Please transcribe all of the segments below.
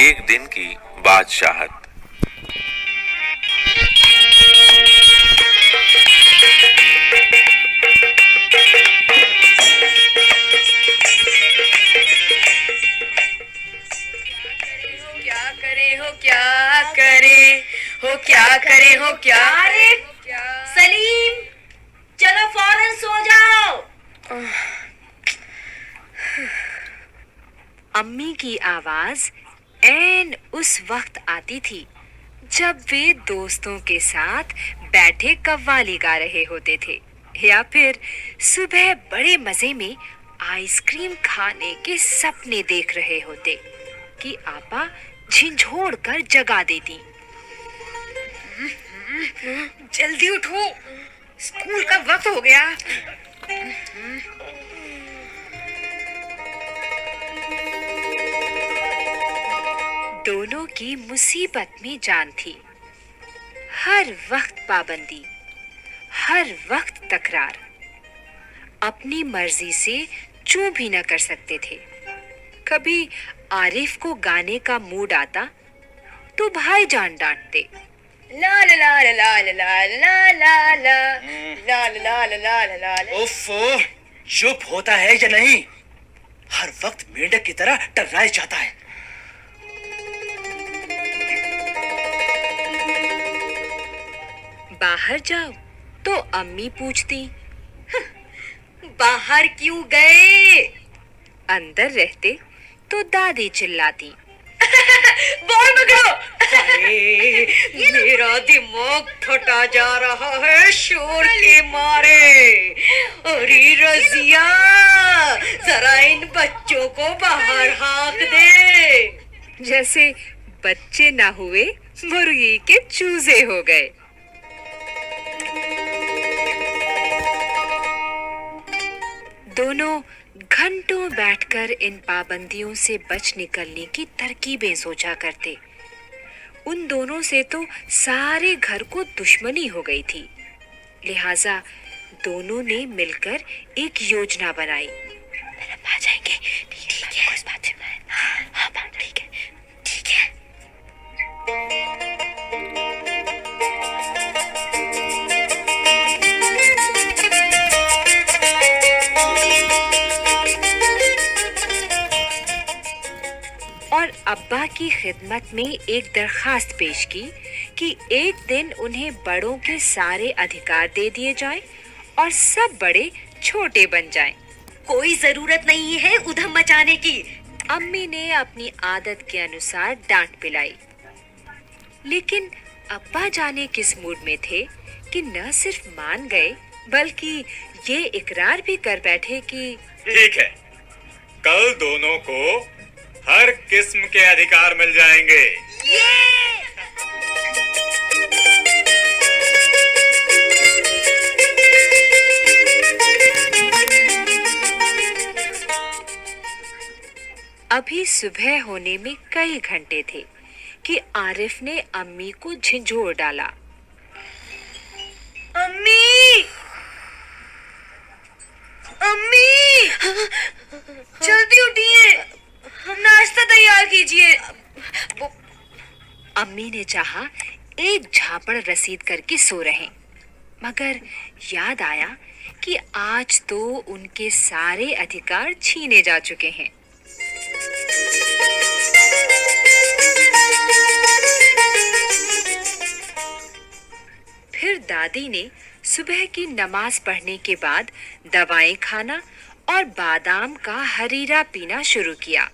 एक दिन की बादशाहत। क्या सलीम, चलो फौरन सो जाओ। अम्मी की आवाज ऐन उस वक्त आती थी जब वे दोस्तों के साथ बैठे कव्वाली गा रहे होते थे या फिर सुबह बड़े मजे में आइसक्रीम खाने के सपने देख रहे होते कि आपा झिंझोड़ कर जगा देती। जल्दी उठो, स्कूल का वक्त हो गया। दोनों की मुसीबत में जान थी। हर वक्त पाबंदी, हर वक्त तकरार। अपनी मर्जी से चूं भी न कर सकते थे। कभी आरिफ को गाने का मूड आता तो भाईजान डांटते। ला ला ला ला ला ला ला ला ला ला ला ला ला ला। ओफो, चुप होता है या नहीं? हर वक्त मेंढक की तरह टर्राए जाता है। बाहर जाओ तो अम्मी पूछती, बाहर क्यों गए? अंदर रहते तो दादी चिल्लाती, बॉल पकड़ो। मेरा दिमाग फटा जा रहा है शोर के मारे। अरे रजिया, जरा इन बच्चों को बाहर हाँक दे। जैसे बच्चे ना हुए मुर्गी के चूजे हो गए। दोनों घंटों बैठकर इन पाबंदियों से बच निकलने की तरकीबें सोचा करते। उन दोनों से तो सारे घर को दुश्मनी हो गई थी। लिहाजा दोनों ने मिलकर एक योजना बनाई। आ जाएंगे, ठीक है, उस बात से हाँ, ठीक है, ठीक है। और अब्बा की खिदमत में एक दरखास्त पेश की कि एक दिन उन्हें बड़ों के सारे अधिकार दे दिए जाएं और सब बड़े छोटे बन जाएं। कोई जरूरत नहीं है उधम मचाने की। अम्मी ने अपनी आदत के अनुसार डांट पिलाई, लेकिन अब्बा जाने किस मूड में थे कि न सिर्फ मान गए बल्कि ये इकरार भी कर बैठे कि ठीक है, कल दोनों को हर किस्म के अधिकार मिल जाएंगे। अभी सुबह होने में कई घंटे थे कि आरिफ ने अम्मी को झिंझोड़ डाला। अम्मी, अम्मी, जल्दी उठिए, नाश्ता तैयार कीजिए। अम्मी ने चाहा एक झापड़ रसीद करके सो रहें, मगर याद आया कि आज तो उनके सारे अधिकार छीने जा चुके हैं। फिर दादी ने सुबह की नमाज पढ़ने के बाद दवाएं खाना और बादाम का हरीरा पीना शुरू किया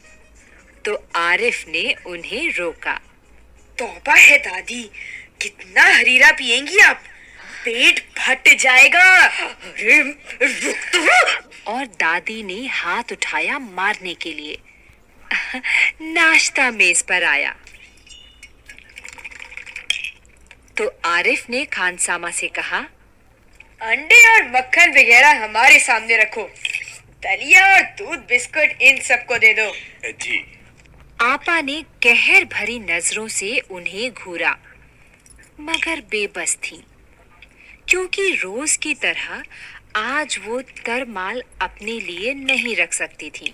तो आरिफ ने उन्हें रोका। तौबा है दादी, कितना हरीरा पिएंगी आप? पेट फट जाएगा। अरे रुक तो। और दादी ने हाथ उठाया मारने के लिए। नाश्ता मेज पर आया तो आरिफ ने खानसामा से कहा, अंडे और मक्खन वगैरह हमारे सामने रखो, दलिया और दूध बिस्कुट इन सबको दे दो। जी। आपा ने कहर भरी नजरों से उन्हें घूरा, मगर बेबस थी, क्योंकि रोज की तरह आज वो तरमाल अपने लिए नहीं रख सकती थी।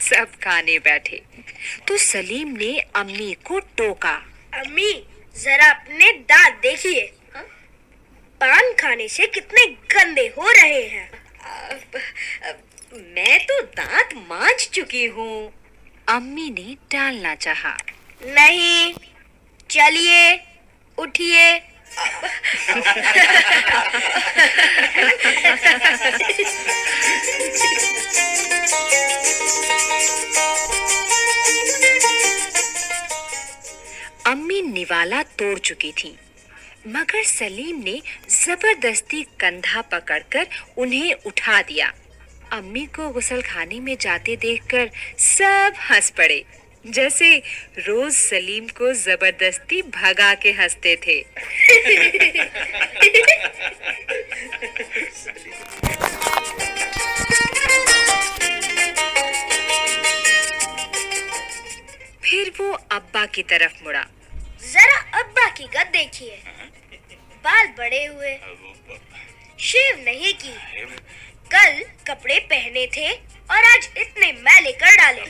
सब खाने बैठे तो सलीम ने अम्मी को टोका। अम्मी, जरा अपने दांत देखिए। पान खाने से कितने गंदे हो रहे हैं। मैं तो दांत मांज चुकी हूँ। अम्मी ने टालना चाहा। नहीं, चलिए, उठिए। अम्मी निवाला तोड़ चुकी थी, मगर सलीम ने जबरदस्ती कंधा पकड़कर उन्हें उठा दिया। अम्मी को गुसलखाने में जाते देखकर सब हंस पड़े, जैसे रोज सलीम को जबरदस्ती भगा के हंसते थे। फिर वो अब्बा की तरफ मुड़ा। जरा अब्बा की गद देखिए। बाल बड़े हुए, शेव नहीं की, कल कपड़े पहने थे और आज इतने मैले कर डाले।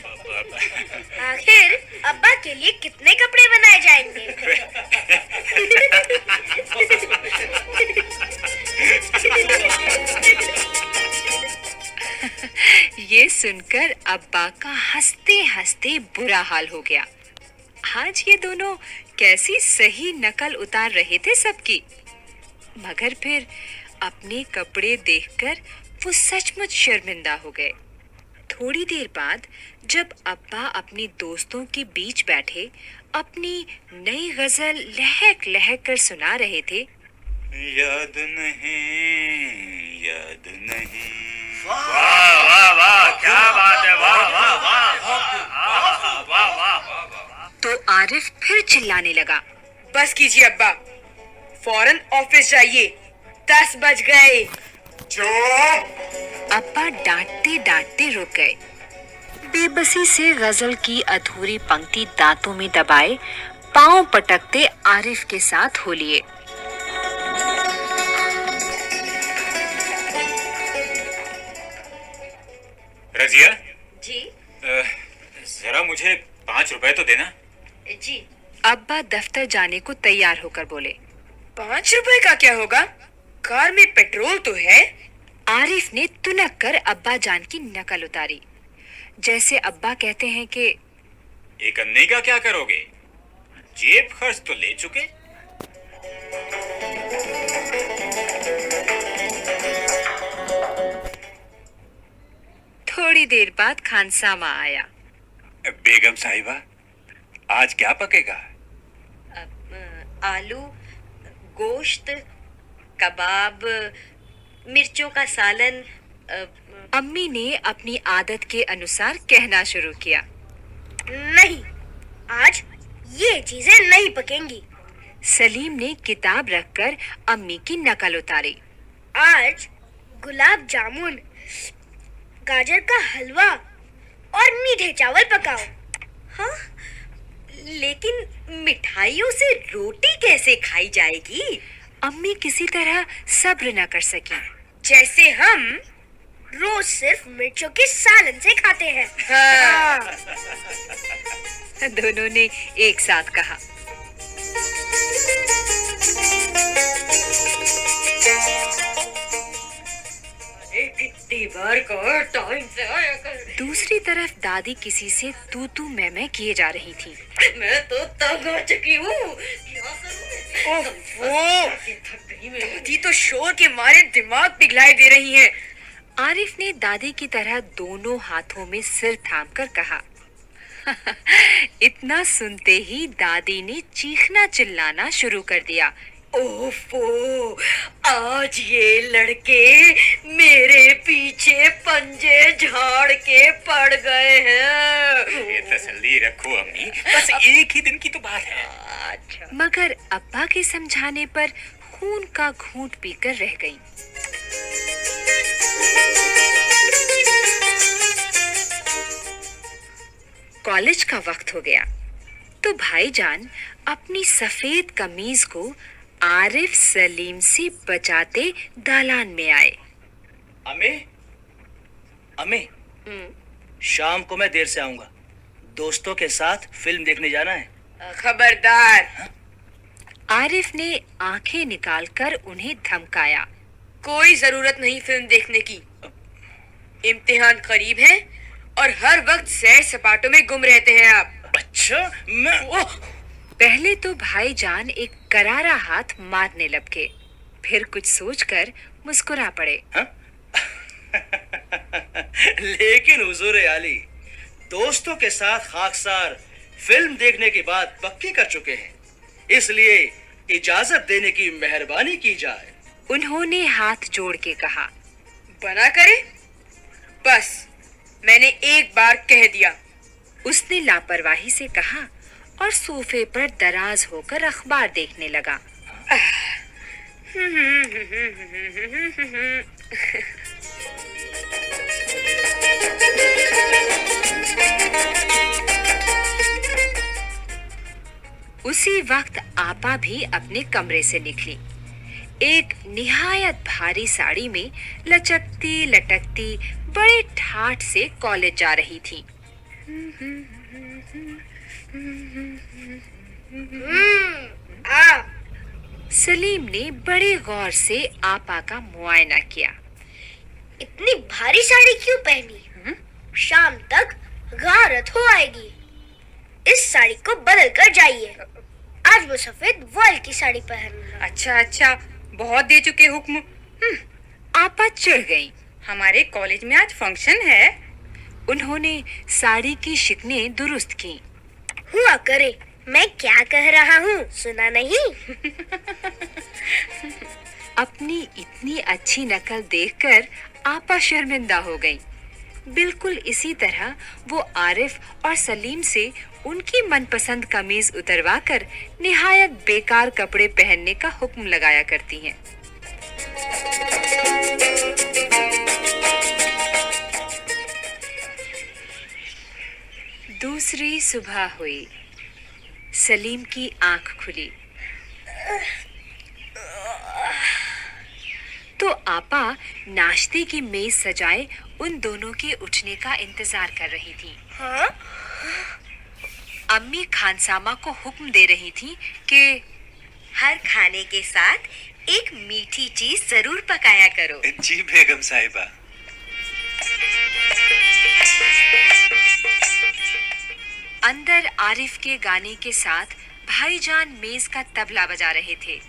आखिर अब्बा के लिए कितने कपड़े बनाए जाएंगे? ये सुनकर अब्बा का हंसते हंसते बुरा हाल हो गया। आज ये दोनों कैसी सही नकल उतार रहे थे सबकी, मगर फिर अपने कपड़े देखकर वो सचमुच शर्मिंदा हो गए। थोड़ी देर बाद जब अब्बा अपने दोस्तों के बीच बैठे अपनी नई गजल लहक लहक कर सुना रहे थे। याद नहीं। वाह वाह वाह, क्या बात है, वाह वाह वाह वाह वाह। तो आरिफ फिर चिल्लाने लगा। बस कीजिए अब्बा, फौरन ऑफिस जाइए, 10 बज गए। अब्बा डांटते डांटते रुक गए। बेबसी से गजल की अधूरी पंक्ति दांतों में दबाए पांव पटकते आरिफ के साथ हो लिए। रजिया जी जरा मुझे 5 रुपए तो देना। जी। अब्बा दफ्तर जाने को तैयार होकर बोले। 5 रुपए का क्या होगा? कार में पेट्रोल तो है। आरिफ ने तुनक कर अब्बा जान की नकल उतारी, जैसे अब्बा कहते हैं कि एक अन्ने का क्या करोगे, जेब खर्च तो ले चुके। थोड़ी देर बाद खानसामा आया। बेगम साहिबा, आज क्या पकेगा? आलू, गोश्त, कबाब, मिर्चों का सालन। अम्मी ने अपनी आदत के अनुसार कहना शुरू किया। नहीं, आज ये चीजें नहीं पकेंगी। सलीम ने किताब रखकर अम्मी की नकल उतारी। आज गुलाब जामुन, गाजर का हलवा और मीठे चावल पकाओ। हाँ, लेकिन मिठाइयों से रोटी कैसे खाई जाएगी? अम्मी किसी तरह सब्र न कर सकी। जैसे हम रोज सिर्फ मिर्चों के सालन से खाते हैं। हाँ। दोनों ने एक साथ कहा। कितनी बार कहा टाइम से आया कर। दूसरी तरफ दादी किसी से तू तू मैं किए जा रही थी। मैं तो तंग आ चुकी हूँ। क्या करूँ मैं? दादी तो शोर के मारे दिमाग पिघलाए दे रही है। आरिफ ने दादी की तरह दोनों हाथों में सिर थामकर कहा। इतना सुनते ही दादी ने चीखना चिल्लाना शुरू कर दिया। ओफो, आज ये लड़के मेरे पीछे पंजे झाड़ के पड़ गए हैं। ये तसल्ली रखो अम्मी, बस एक ही दिन की तो बात है। अच्छा। मगर अब्बा के समझाने पर खून का घूंट पीकर रह गईं। कॉलेज का वक्त हो गया तो भाईजान अपनी सफेद कमीज को आरिफ सलीम से बचाते दालान में आए। अम्मी, अम्मी, शाम को मैं देर से आऊंगा। दोस्तों के साथ फिल्म देखने जाना है। खबरदार। आरिफ ने आंखें निकालकर उन्हें धमकाया। कोई जरूरत नहीं फिल्म देखने की। इम्तिहान करीब है और हर वक्त सैर सपाटों में गुम रहते हैं आप। अच्छा, मैं पहले तो भाईजान एक करारा हाथ मारने लपके, फिर कुछ सोचकर मुस्कुरा पड़े। लेकिन हुजूर आली, दोस्तों के साथ खाकसार फिल्म देखने की बात पक्की कर चुके हैं, इसलिए इजाजत देने की मेहरबानी की जाए। उन्होंने हाथ जोड़ के कहा। बना करे, बस मैंने एक बार कह दिया। उसने लापरवाही से कहा और सोफे पर दराज होकर अखबार देखने लगा। उसी वक्त आपा भी अपने कमरे से निकली। एक निहायत भारी साड़ी में लचकती लटकती बड़े ठाठ से कॉलेज जा रही थी। सलीम ने बड़े गौर से आपा का मुआयना किया। इतनी भारी साड़ी क्यों पहनी? शाम तक गारत हो आएगी। इस साड़ी को बदल कर जाइए। आज वो सफेद वॉल की साड़ी पहनना। अच्छा, बहुत दे चुके हुक्म। आपा चिढ़ गई। हमारे कॉलेज में आज फंक्शन है। उन्होंने साड़ी की शिकनें दुरुस्त की। हुआ करे, मैं क्या कह रहा हूँ, सुना नहीं? अपनी इतनी अच्छी नकल देखकर आपा शर्मिंदा हो गई। बिल्कुल इसी तरह वो आरिफ और सलीम से उनकी मनपसंद कमीज उतरवाकर निहायत बेकार कपड़े पहनने का हुक्म लगाया करती हैं। दूसरी सुबह हुई। सलीम की आंख खुली तो आपा नाश्ते की मेज सजाए उन दोनों के उठने का इंतजार कर रही थी। हाँ? अम्मी खानसामा को हुक्म दे रही थी कि हर खाने के साथ एक मीठी चीज जरूर पकाया करो। जी बेगम साहिबा। अंदर आरिफ के गाने के साथ भाईजान मेज का तबला बजा रहे थे।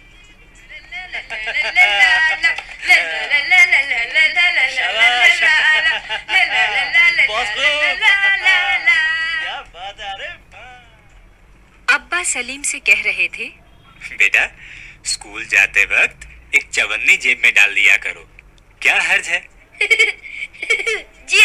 अब्बा सलीम से कह रहे थे, बेटा, स्कूल जाते वक्त एक चवन्नी जेब में डाल लिया करो, क्या हर्ज है? जी